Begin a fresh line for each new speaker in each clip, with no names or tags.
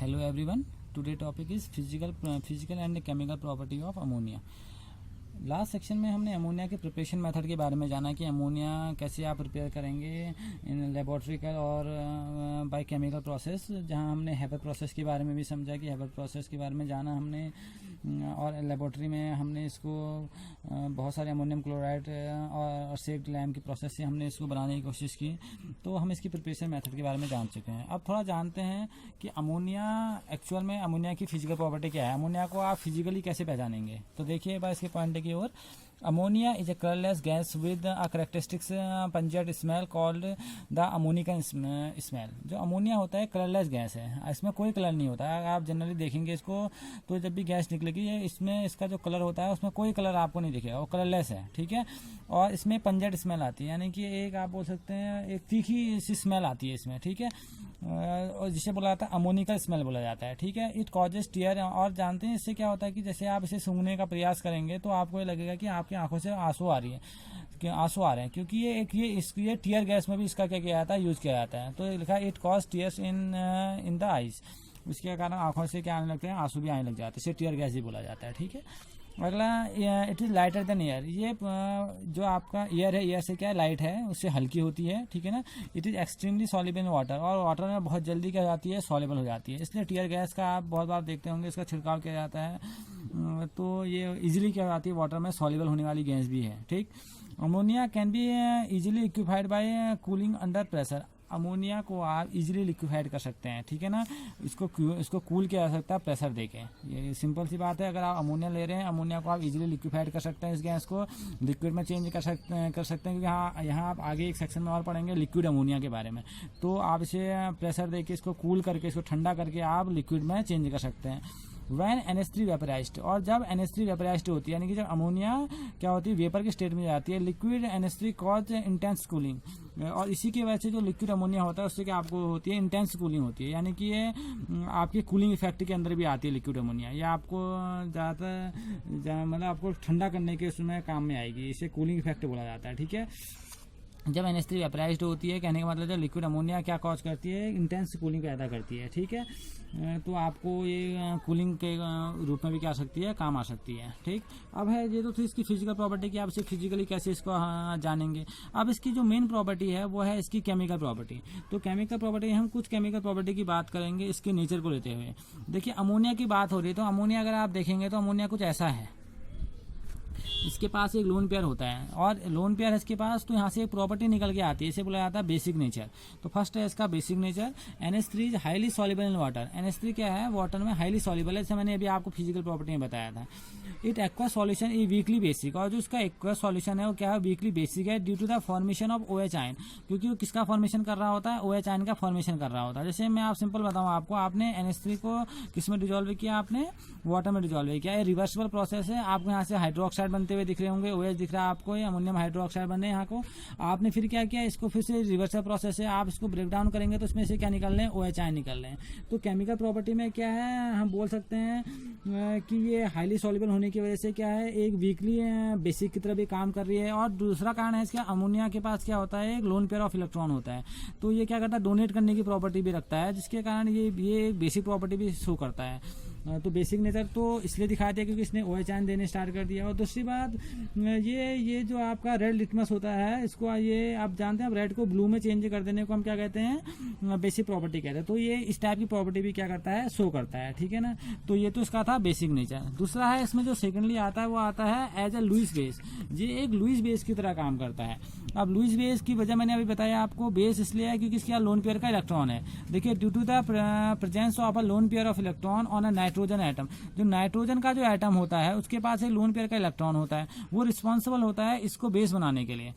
Hello everyone. Today topic is physical and chemical property of ammonia. Last section में हमने ammonia के preparation method के बारे में जाना कि अमोनिया कैसे आप प्रिपेयर करेंगे इन लेबोरेटरिकल और बाय केमिकल प्रोसेस, जहां हमने हेबर प्रोसेस के बारे में भी समझा कि हेबर प्रोसेस के बारे में जाना हमने, और लेबोरेटरी में हमने इसको बहुत सारे अमोनियम क्लोराइड और सेक्ड लैम्प की प्रोसेस से हमने इसको बनाने की कोशिश की। तो हम इसकी प्रिपरेशन मेथड के बारे में जान चुके हैं। अब थोड़ा जानते हैं कि अमोनिया एक्चुअल में अमोनिया की फिजिकल प्रॉपर्टी क्या है, अमोनिया को आप फिजिकली कैसे पहचानेंगे। तो देखिए बाय इसके पॉइंट की ओर, ammonia is a colourless gas with a characteristics pungent smell called the ammoniacal smell. जो अमोनिया होता है कलरलेस गैस है, इसमें कोई कलर नहीं होता है। आप जनरली देखेंगे इसको तो जब भी गैस निकलेगी इसमें इसका जो कलर होता है उसमें कोई कलर आपको नहीं दिखेगा, वो कलरलेस है, ठीक है। और इसमें पंजेंट स्मेल आती है, यानी कि एक आप बोल सकते हैं एक तीखी सी स्मेल आती है इसमें, ठीक है, और जिसे बोला जाता है अमोनिकल स्मेल बोला जाता है, ठीक है। इट कॉजेस टीयर, और जानते हैं इससे क्या होता है कि जैसे आप इसे सूंघने का प्रयास करेंगे तो आपको ये लगेगा कि आपकी आंखों से आंसू आ रही है, कि आंसू आ रहे हैं, क्योंकि ये टीयर गैस में भी इसका क्या किया जाता है, यूज किया जाता है। तो लिखा है it cause tears in the eyes, उसके कारण आंखों से क्या आने लगते हैं, आंसू भी आने लग जाते हैं, इसे टीयर गैस ही बोला जाता है, ठीक है। अगला, it is lighter than air. ये जो आपका एयर है, एयर से क्या है, लाइट है, उससे हल्की होती है, ठीक है ना। It is extremely soluble in water, और वाटर में बहुत जल्दी क्या हो जाती है, सॉल्युबल हो जाती है। इसलिए टीयर गैस का आप बहुत बार देखते होंगे, इसका छिड़काव किया जाता है, तो ये इजीली क्या हो जाती है, वाटर में सॉल्युबल होने वाली गैस भी है, ठीक। Ammonia can be easily liquefied by cooling under pressure. Ammonia को आप इजीली लिक्विफाइड कर सकते हैं, ठीक है ना। इसको कूल किया जा सकता है प्रेशर देके, ये सिंपल सी बात है। अगर आप अमोनिया ले रहे हैं, अमोनिया को आप इजीली लिक्विफाइड कर सकते हैं, इस गैस को लिक्विड में चेंज कर सकते हैं, क्योंकि यहाँ आप आगे एक सेक्शन में और पढ़ेंगे लिक्विड अमोनिया के बारे में। तो आप इसे प्रेशर देके, इसको कूल करके, इसको ठंडा करके आप लिक्विड में चेंज कर सकते हैं। वैन NH3 वेपराइज्ड, और जब NH3 वेपराइज्ड होती है, यानी कि जब अमोनिया क्या होती है, वेपर की स्टेट में जाती है, liquid NH3 cause intense cooling, और इसी की वजह से जो लिक्विड अमोनिया होता है उससे क्या आपको होती है, इंटेंस कूलिंग होती है, यानी कि ये आपके कूलिंग इफेक्ट के अंदर भी आती है लिक्विड अमोनिया। ये आपको ज़्यादातर मतलब आपको ठंडा करने के उसमें काम में आएगी, इसे कूलिंग इफेक्ट बोला जाता है, ठीक है। जब NH3 वेपराइज्ड होती है, कहने का मतलब जब लिक्विड अमोनिया क्या कॉज करती है, इंटेंस कूलिंग पैदा करती है, ठीक है। तो आपको ये कूलिंग के रूप में भी क्या आ सकती है, काम आ सकती है, ठीक। अब है ये तो थी इसकी फिजिकल प्रॉपर्टी की, आप इसे फिजिकली कैसे इसको जानेंगे। अब इसकी जो मेन प्रॉपर्टी है वो है इसकी केमिकल प्रॉपर्टी। तो केमिकल प्रॉपर्टी, हम कुछ केमिकल प्रॉपर्टी की बात करेंगे इसके नेचर को लेते हुए। देखिए अमोनिया की बात हो रही है, तो अमोनिया अगर आप देखेंगे तो अमोनिया कुछ ऐसा है, इसके पास एक लोन पेयर होता है, और लोन पेयर है इसके पास, तो यहाँ से एक प्रॉपर्टी निकल के आती है, इसे बोला जाता है बेसिक नेचर। तो फर्स्ट है इसका basic nature, NH3 is highly soluble in water. NH3 क्या है, वाटर में हाईली सॉल्युबल है, जैसे मैंने अभी आपको फिजिकल प्रॉपर्टी में बताया था। It aqua solution is weakly basic, और जो इसका एक्वा सॉल्यूशन है वो क्या है, वीकली बेसिक है, due to the formation of OH ion, क्योंकि वो किसका फॉर्मेशन कर रहा होता है, OH आयन का फॉर्मेशन कर रहा होता है। जैसे मैं आप सिंपल बताऊँ आपको, आपने NH3 को किस में डिजोल्व किया, आपने वाटर में डिजोल्व किया, ये रिवर्सिबल प्रोसेस है। आपको यहाँ से हाइड्रोक्साइड बनते हुए दिख रहे होंगे, OH दिख रहा है आपको, ये अमोनियम हाइड्रोक्साइड बने यहाँ को। आपने फिर क्या किया, इसको फिर से रिवर्सल प्रोसेस है, आप इसको ब्रेक डाउन करेंगे तो इसमें से क्या निकल रहे हैं, OH आयन निकल रहे हैं। तो केमिकल प्रॉपर्टी में क्या है, हम बोल सकते हैं कि ये हाईली सॉल्युबल होने की वजह से क्या है, एक वीकली बेसिक की तरह भी काम कर रही है। और दूसरा कारण है इसका, अमोनिया के पास क्या होता है, एक लोन पेयर ऑफ इलेक्ट्रॉन होता है, तो ये क्या करता है, डोनेट करने की प्रॉपर्टी भी रखता है, जिसके कारण ये बेसिक प्रॉपर्टी भी शो करता है। तो बेसिक नेचर तो इसलिए दिखा दिया क्योंकि इसने OH आयन देने स्टार्ट कर दिया। और दूसरी बात, ये जो आपका रेड लिटमस होता है, इसको ये आप जानते हैं, रेड को ब्लू में चेंज कर देने को हम क्या कहते हैं, बेसिक प्रॉपर्टी कहते हैं। तो ये इस टाइप की प्रॉपर्टी भी क्या करता है, शो करता है, ठीक है ना। तो ये तो इसका था बेसिक नेचर। दूसरा है इसमें जो सेकेंडली आता है, वो आता है एज ए लुईस बेस। ये एक लुईस बेस की तरह काम करता है। अब लुईस बेस की वजह मैंने अभी बताया आपको, बेस इसलिए है क्योंकि इसका लोन पेयर का इलेक्ट्रॉन है। देखिए, due to the presence of a lone pair of electron on a nitrogen atom, जो नाइट्रोजन का जो एटम होता है उसके पास एक लोन पेयर का इलेक्ट्रॉन होता है, वो रिस्पॉन्सिबल होता है इसको बेस बनाने के लिए,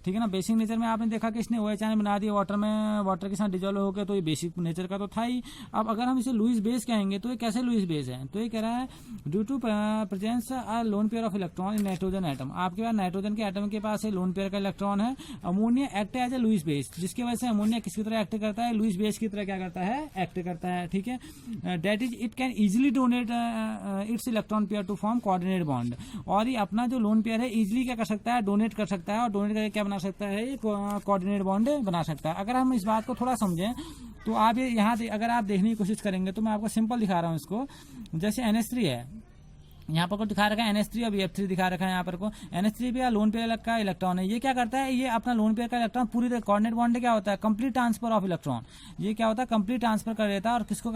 ठीक है ना। बेसिक नेचर में आपने देखा कि इसने OH आयन बना दिया वाटर में, वाटर के साथ डिजोल्व होकर, तो ये बेसिक नेचर का तो था ही। अब अगर हम इसे लुईस बेस कहेंगे तो ये कैसे लुईस बेस है, तो ये कह रहा है due to presence a lone pair of electron in nitrogen atom. आपके पास नाइट्रोजन के एटम के पास एक लोन पेयर का इलेक्ट्रॉन है, ammonia act as a Lewis base, जिसकी वजह से अमोनिया किसकी तरह एक्ट करता है, लुईस बेस की तरह क्या करता है, एक्ट करता है, ठीक है। That is it can easily donate its electron pair to form coordinate bond, और ये अपना जो लोन पेयर है इजिली क्या कर सकता है, डोनेट कर सकता है, और डोनेट करके क्या बना बना सकता है, ये कोऑर्डिनेट बॉन्ड बना सकता है। अगर हम इस बात को थोड़ा समझें तो आप ये यहाँ अगर आप देखने की कोशिश करेंगे तो मैं आपको सिंपल दिखा रहा हूँ इसको। जैसे NH3 है, यहाँ पर को दिखा रखा है NH3 और BF3 दिखा रखा है यहाँ पर को। NH3 पे लोन पेयर का इलेक्ट्रॉन है, ये क्या करता है, ये अपना लोन पेयर का इलेक्ट्रॉन पूरी कोऑर्डिनेट बॉन्ड क्या होता है, कंप्लीट ट्रांसफर ऑफ इलेक्ट्रॉन। ये क्या होता है, कंप्लीट ट्रांसफर कर देता है। और किसको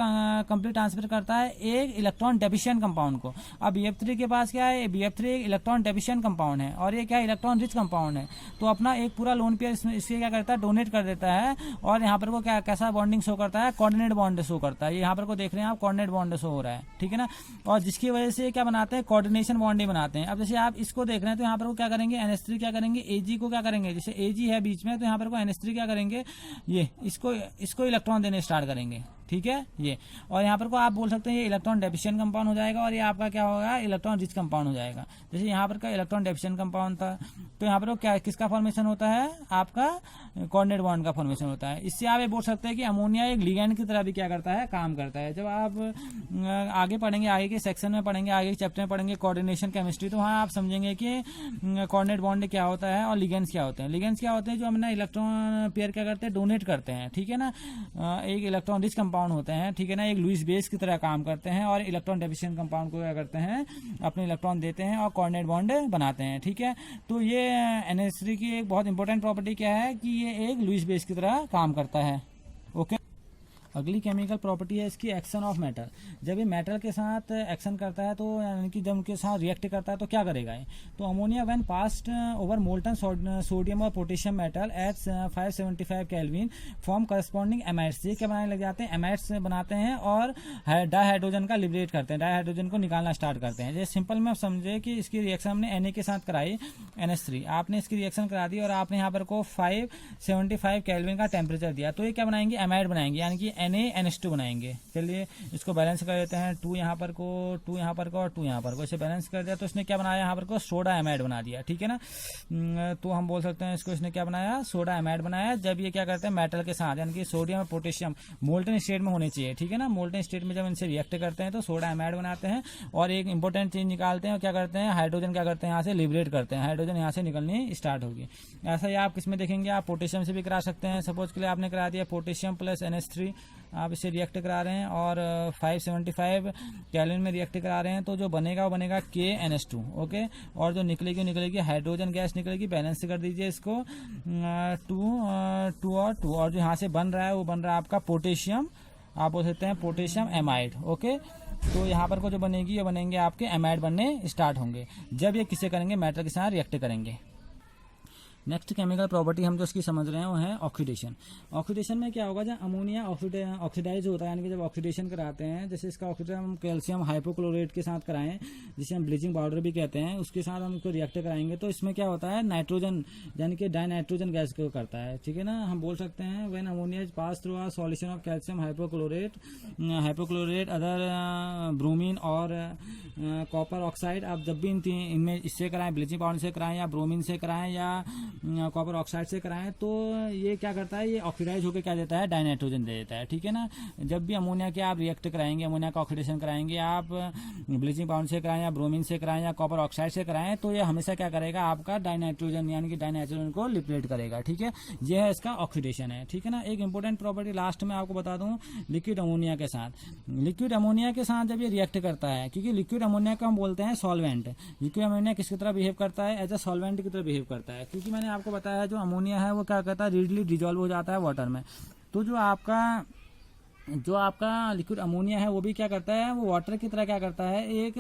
कंप्लीट ट्रांसफर करता है, एक इलेक्ट्रॉन डेफिशिएंट कंपाउंड को। अब BF3 के पास क्या है, BF3 एक इलेक्ट्रॉन डेफिशिएंट कंपाउंड है और ये क्या इलेक्ट्रॉन रिच कंपाउंड है। तो अपना एक पूरा लोन पेयर इससे क्या करता है, डोनेट कर देता है। और यहाँ पर को क्या कैसा बॉन्डिंग शो करता है, कोऑर्डिनेट बॉन्ड शो करता है। यहाँ पर को देख रहे हैं आप, कोऑर्डिनेट बॉन्ड शो हो रहा है, ठीक है ना। और जिसकी वजह से क्या बनाते हैं, कोऑर्डिनेशन बॉन्ड ही बनाते हैं। अब जैसे आप इसको देख रहे हैं तो यहाँ पर वो क्या करेंगे, NH3 क्या करेंगे, Ag को क्या करेंगे, जैसे Ag है बीच में तो यहाँ पर को NH3 क्या करेंगे, ये इसको इलेक्ट्रॉन देने स्टार्ट करेंगे, ठीक है ये। और यहाँ पर को आप बोल सकते हैं ये इलेक्ट्रॉन डेफिशिएंट कंपाउंड हो जाएगा और ये आपका क्या होगा, इलेक्ट्रॉन रिच कंपाउंड हो जाएगा। जैसे यहाँ पर का इलेक्ट्रॉन डेफिशिएंट कंपाउंड था तो यहाँ पर क्या किसका फॉर्मेशन होता है, आपका कोऑर्डिनेट बॉन्ड का फॉर्मेशन होता है। इससे आप ये बोल सकते हैं कि अमोनिया एक लिगैंड की तरह भी क्या करता है, काम करता है। जब आप आगे पढ़ेंगे, आगे के सेक्शन में पढ़ेंगे, आगे के चैप्टर में पढ़ेंगे कोऑर्डिनेशन केमिस्ट्री, तो वहाँ आप समझेंगे कि कोऑर्डिनेट बॉन्ड क्या होता है और लिगेंड्स क्या होते हैं। लिगेंड्स क्या होते हैं, जो अपना इलेक्ट्रॉन पेयर क्या करते हैं, डोनेट करते हैं, ठीक है ना। एक इलेक्ट्रॉन रिच कंपाउंड होते हैं, ठीक है ना, एक लुईस बेस की तरह काम करते हैं। और इलेक्ट्रॉन डेफिशिएंट कंपाउंड को क्या करते हैं, अपने इलेक्ट्रॉन देते हैं और कोऑर्डिनेट बॉन्ड बनाते हैं, ठीक है। तो ये NH3 की एक बहुत इंपॉर्टेंट प्रॉपर्टी क्या है कि ये एक लुईस बेस की तरह काम करता है, ओके। अगली केमिकल प्रॉपर्टी है इसकी एक्शन ऑफ मेटल। जब ये मेटल के साथ एक्शन करता है तो यानी कि जब उनके साथ रिएक्ट करता है तो क्या करेगा ये, तो ammonia when passed over molten sodium और potassium metal at 575 kelvin form corresponding amides. ये क्या बनाने लग जाते हैं, एमाइड्स बनाते हैं और डाइहाइड्रोजन का लिबरेट करते हैं, डाइहाइड्रोजन को निकालना स्टार्ट करते हैं। जैसे सिंपल में आप समझे कि इसकी रिएक्शन हमने Na के साथ कराई, NH3, आपने इसकी रिएक्शन करा दी और आपने यहाँ पर को 575 केल्विन का टेम्परेचर दिया, तो ये क्या बनाएंगे, एमाइड बनाएंगे, यानी कि NaNH2 बनाएंगे। चलिए इसको बैलेंस कर देते हैं, 2 यहाँ पर को, 2 यहाँ पर को और 2 यहाँ पर को, इसे बैलेंस कर दिया तो इसने क्या बनाया, यहाँ पर को सोडा एमाइड बना दिया, ठीक है ना। तो हम बोल सकते हैं इसको इसने क्या बनाया, सोडा एमाइड बनाया। जब ये क्या करते हैं मेटल के साथ, यानी कि सोडियम और पोटेशियम मोल्टन स्टेट में होने चाहिए, ठीक है ना। मोल्टन स्टेट में जब इनसे रिएक्ट करते हैं तो सोडा एमाइड बनाते हैं और एक इंपॉर्टेंट चीज निकालते हैं और क्या करते हैं, हाइड्रोजन क्या करते हैं, यहाँ से लिबरेट करते हैं, हाइड्रोजन यहाँ से निकलनी स्टार्ट होगी। ऐसा ही आप किसमें देखेंगे, आप पोटेशियम से भी करा सकते हैं। सपोज के लिए आपने करा दिया पोटेशियम प्लस NH3, आप इसे रिएक्ट करा रहे हैं और 575 केल्विन में रिएक्ट करा रहे हैं, तो जो बनेगा वो बनेगा KNH2, ओके। और जो निकलेगी हाइड्रोजन गैस निकलेगी। बैलेंस कर दीजिए इसको, 2 और 2, और जो यहाँ से बन रहा है वो बन रहा है आपका पोटेशियम, आप बोल सकते हैं पोटेशियम एमाइड, ओके। तो यहाँ पर को जो बनेगी ये बनेंगे आपके एमाइड बनने स्टार्ट होंगे जब ये किसे करेंगे, मेटल के साथ रिएक्ट करेंगे। नेक्स्ट केमिकल प्रॉपर्टी हम जो इसकी समझ रहे हैं वो है ऑक्सीडेशन। ऑक्सीडेशन में क्या होगा, जब अमोनिया ऑक्सीडाइज होता है, यानी कि जब ऑक्सीडेशन कराते हैं, जैसे इसका ऑक्सीडेशन हम कैल्शियम हाइपोक्लोरेट के साथ कराएं, जिसे हम ब्लीचिंग पाउडर भी कहते हैं, उसके साथ हम इसको रिएक्ट कराएंगे तो इसमें क्या होता है, नाइट्रोजन यानी कि डाइनाइट्रोजन गैस को करता है, ठीक है ना। हम बोल सकते हैं when ammonia is pass through a solution of calcium हाइपोक्लोरेट other bromine और कॉपर ऑक्साइड। आप जब भी इनमें इससे कराएं, ब्लीचिंग पाउडर से कराएं या ब्रोमीन से कराएं या कॉपर ऑक्साइड से कराएं, तो ये क्या करता है, ये ऑक्सीडाइज होकर क्या देता है, डाइनाइट्रोजन दे देता है, ठीक है ना। जब भी अमोनिया के आप रिएक्ट कराएंगे, अमोनिया का ऑक्सीडेशन कराएंगे, आप ब्लीचिंग पाउडर से कराएं या ब्रोमीन से कराएं या कॉपर ऑक्साइड से कराएं, तो ये हमेशा क्या करेगा, आपका डाइनाइट्रोजन यानी कि डाइनाइट्रोजन को लिबरेट करेगा, ठीक है। ये है इसका ऑक्सीडेशन है, ठीक है ना। एक इंपॉर्टेंट प्रॉपर्टी लास्ट में आपको बता दूं, लिक्विड अमोनिया के साथ, लिक्विड अमोनिया के साथ जब ये रिएक्ट करता है, क्योंकि लिक्विड अमोनिया को हम बोलते हैं सॉल्वेंट। लिक्विड अमोनिया किसकी तरह बिहेव करता है, एज अ सॉल्वेंट की तरह बिहेव करता है, क्योंकि मैंने आपको बताया जो अमोनिया है वो क्या करता है, रीडली डिजॉल्व हो जाता है वाटर में। तो जो आपका लिक्विड अमोनिया है वो भी क्या करता है, वो वाटर की तरह क्या करता है, एक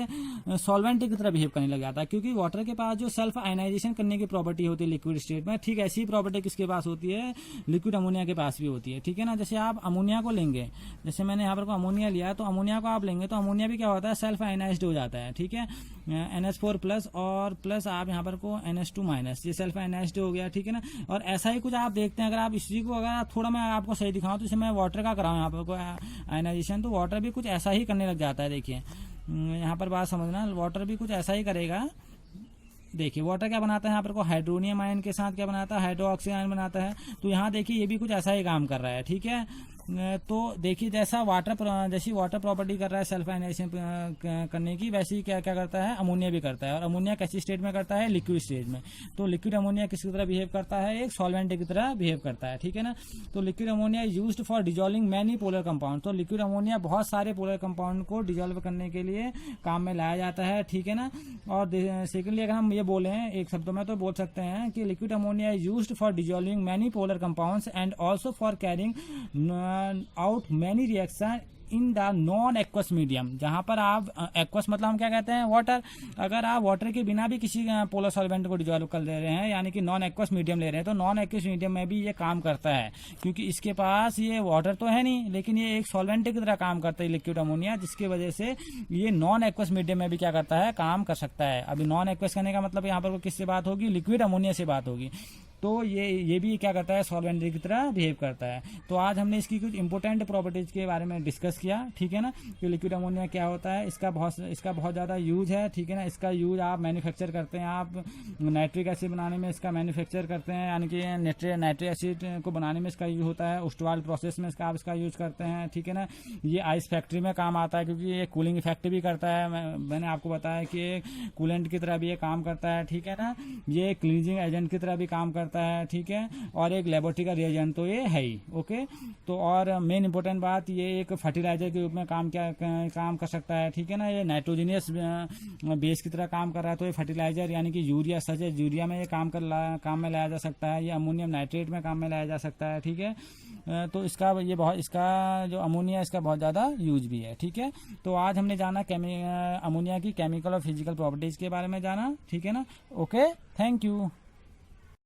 सॉल्वेंट की तरह बिहेव करने लग जाता है, क्योंकि वाटर के पास जो सेल्फ आयनाइजेशन करने की प्रॉपर्टी होती है लिक्विड स्टेट में, ठीक ऐसी प्रॉपर्टी किसके पास होती है, लिक्विड अमोनिया के पास भी होती है, ठीक है ना। जैसे आप अमोनिया को लेंगे, जैसे मैंने यहाँ पर को अमोनिया लिया, तो अमोनिया को आप लेंगे तो अमोनिया भी क्या होता है, सेल्फ आयनाइज्ड हो जाता है, ठीक है। NH4 प्लस और प्लस आप यहाँ पर को NH2 माइनस, ये सेल्फ आयनाइज्ड हो गया, ठीक है ना। और ऐसा ही कुछ आप देखते हैं, अगर आप इसी को अगर थोड़ा मैं आपको सही दिखाऊं, तो जैसे मैं वाटर का कराऊं यहाँ पर को आयनाइजेशन, तो वाटर भी कुछ ऐसा ही करने लग जाता है। देखिए यहाँ पर बात समझना, वाटर भी कुछ ऐसा ही करेगा। देखिए वाटर क्या बनाता है, यहाँ पर को हाइड्रोनियम आयन के साथ क्या बनाता है, हाइड्रोक्सी आयन बनाता है। तो यहाँ देखिए ये भी कुछ ऐसा ही काम कर रहा है, ठीक है। तो देखिए जैसी वाटर प्रॉपर्टी कर रहा है सेल्फ आयनाइजेशन करने की, वैसे ही क्या क्या करता है अमोनिया भी करता है। और अमोनिया कैसी स्टेट में करता है, लिक्विड स्टेज में। तो लिक्विड अमोनिया किसकी तरह बिहेव करता है, एक सॉल्वेंट की तरह बिहेव करता है, ठीक है ना। तो liquid ammonia is used for dissolving many polar compound. तो लिक्विड अमोनिया बहुत सारे पोलर कंपाउंड को डिजोल्व करने के लिए काम में लाया जाता है, ठीक है ना। और सेकेंडली अगर हम ये बोले एक शब्दों में तो बोल सकते हैं कि liquid ammonia is used for dissolving many polar compounds and also for carrying out many reaction in the non aqueous medium. जहां पर आप एक्वस मतलब हम क्या कहते हैं, वाटर। अगर आप वाटर के बिना भी किसी पोलर सॉल्वेंट को डिजोल्व कर ले रहे हैं, यानी कि नॉन एक्वस मीडियम ले रहे हैं, तो नॉन एक्वस मीडियम में भी ये काम करता है, क्योंकि इसके पास ये वाटर तो है नहीं, लेकिन ये एक सॉल्वेंट की तरह काम करता है लिक्विड अमोनिया, जिसकी वजह से ये नॉन एक्वस मीडियम में भी क्या करता है, काम कर सकता है। अभी नॉन एक्वस करने का मतलब यहाँ पर किससे बात होगी, लिक्विड अमोनिया से बात होगी। तो ये भी क्या करता है, सॉल्वेंट की तरह बिहेव करता है। तो आज हमने इसकी कुछ इंपॉर्टेंट प्रॉपर्टीज के बारे में डिस्कस किया, ठीक है ना, कि लिक्विड अमोनिया क्या होता है, इसका बहुत ज़्यादा यूज है, ठीक है ना। इसका यूज आप मैन्युफैक्चर करते हैं, आप नाइट्रिक एसिड बनाने में इसका मैन्युफैक्चर करते हैं, यानी कि नाइट्रिक एसिड को बनाने में इसका यूज होता है। उस्टवाल प्रोसेस में आप इसका यूज करते हैं, ठीक है ना। ये आइस फैक्ट्री में काम आता है, क्योंकि ये कूलिंग इफेक्ट भी करता है। मैंने आपको बताया कि कूलेंट की तरह भी ये काम करता है, ठीक है ना। ये क्लीजिंग एजेंट की तरह भी काम करता है, ठीक है। और एक लेबोरेटरी का रिएजेंट तो ये है ही, ओके। तो और मेन इंपॉर्टेंट बात, ये एक फर्टिलाइजर के रूप में काम कर सकता है, ठीक है ना। ये नाइट्रोजनियस बेस की तरह काम कर रहा है, तो ये फर्टिलाइजर यानी कि यूरिया, सच है, यूरिया में ये काम में लाया जा सकता है। ये अमोनियम नाइट्रेट में काम में लाया जा सकता है, ठीक है। तो इसका जो अमोनिया, इसका बहुत ज़्यादा यूज भी है, ठीक है। तो आज हमने जाना अमोनिया की केमिकल और फिजिकल प्रॉपर्टीज के बारे में जाना, ठीक है ना। Okay, thank you.